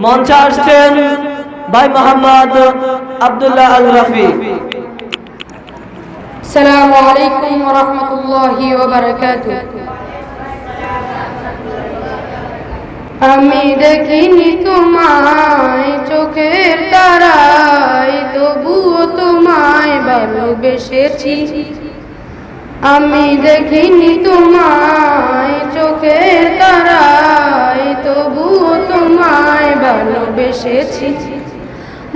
মঞ্চে আসছেন ভাই মোহাম্মদ আব্দুল্লাহ আল রাফি। আসসালামু আলাইকুম ওয়া রাহমাতুল্লাহি ওয়া বারাকাতুহু। আমি দেখিনি তোমায় চোখের তারায়, তবুও তোমায় ভালোবেসেছি। আমি দেখিনি তোমায় চোখের তারায়, তবুও তোমায় ভালোবেসেছি।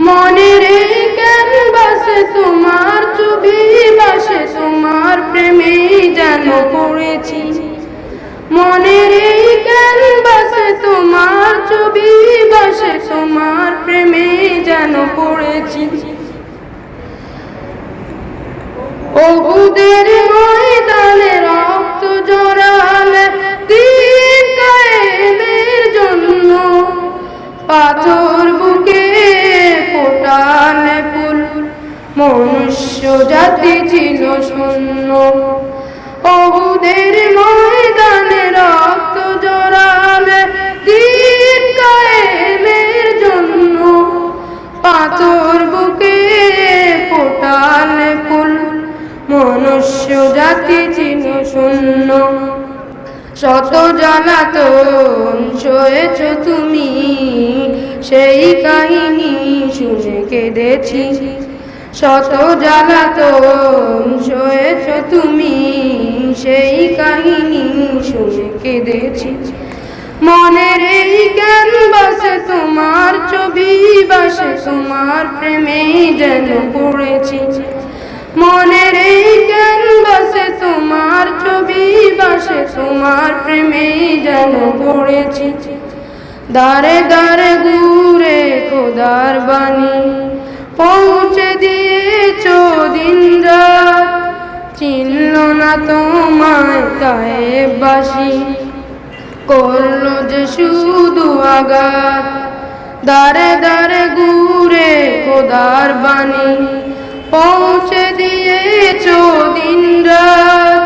মনের এই ক্যানভাসে তোমার ছবি ভাসে, তোমার প্রেমে যেন পড়েছি। মনের এই ক্যানভাসে তোমার ছবি ভাসে, তোমার প্রেমে যেন পড়েছি। উহুদের ময়দানে রক্ত ঝরালে দিন কায়েমের জন্য, পাথর বুকে ফোটালে ফুল, মনুষ্য জাতি ছিল শূন্য। উহুদের ময়দানে রক্ত ঝরালে দিন কায়েমের জন্য, পাথর বুকে ফোটালে ফুল, মনুষ্য জাতি ছিল শূন্য। শত জ্বালাতন সয়েছ তুমি, সেই কাহিনী শুনে কেঁদেছি। শত জ্বালাতন সয়েছ তুমি, সেই কাহিনী শুনে কেঁদেছি। মনের এই ক্যানভাসে তোমার ছবি ভাসে, তোমার প্রেমে যেন পড়েছি। মনের এই ক্যানভাসে তোমার ছবি ভাসে, তোমার প্রেমে যেন পড়েছি। দারে দারে ঘুরে খোদার বাণী পৌঁছে দিয়েছ দিন রাত, চিনল না তোমায় কায়েবাসী, করলো যে শুধু আঘাত। দারে দারে ঘুরে খোদার বাণী পৌঁছে দিয়েছ দিন রাত,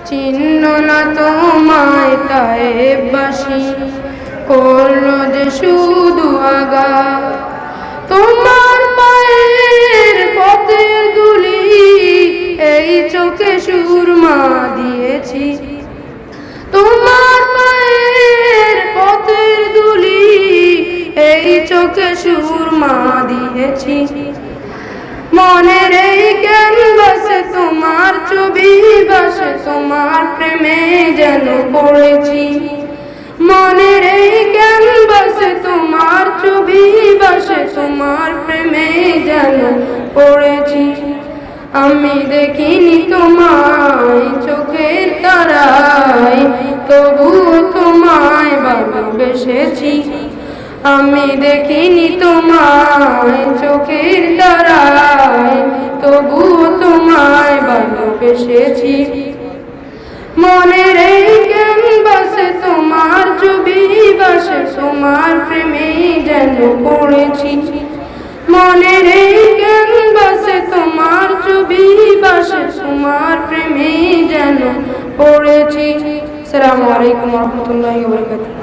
চিহ্ন না তোমায় তায়েববাসী, করলো যে শুধু আঘাত। তোমার পায়ের পথের ধুলি এই চোখে সুরমা দিয়েছি। তোমার পায়ের পথের ধুলি এই চোখে সুরমা দিয়েছি। মনের এই ক্যানভাসে তোমার ছবি ভাসে, তোমার প্রেমে যেন পড়েছি। মনের এই ক্যানভাসে তোমার ছবি ভাসে, তোমার প্রেমে যেন পড়েছি। আমি দেখিনি তোমায় চোখের তারায়, তবুও তোমায় ভালোবেসেছি। আমি দেখিনি তোমায় চোখের তারায়, তবুও তোমায় ভালোবেসেছি। মনের এই ক্যানভাসে তোমার ছবি ভাসে, তোমার প্রেমে যেন পড়েছি। মনের এই ক্যানভাসে তোমার ছবি ভাসে, তোমার প্রেমে যেন পড়েছি। আসসালামু আলাইকুম ওয়া রাহমাতুল্লাহি ওয়া বারাকাতুহু।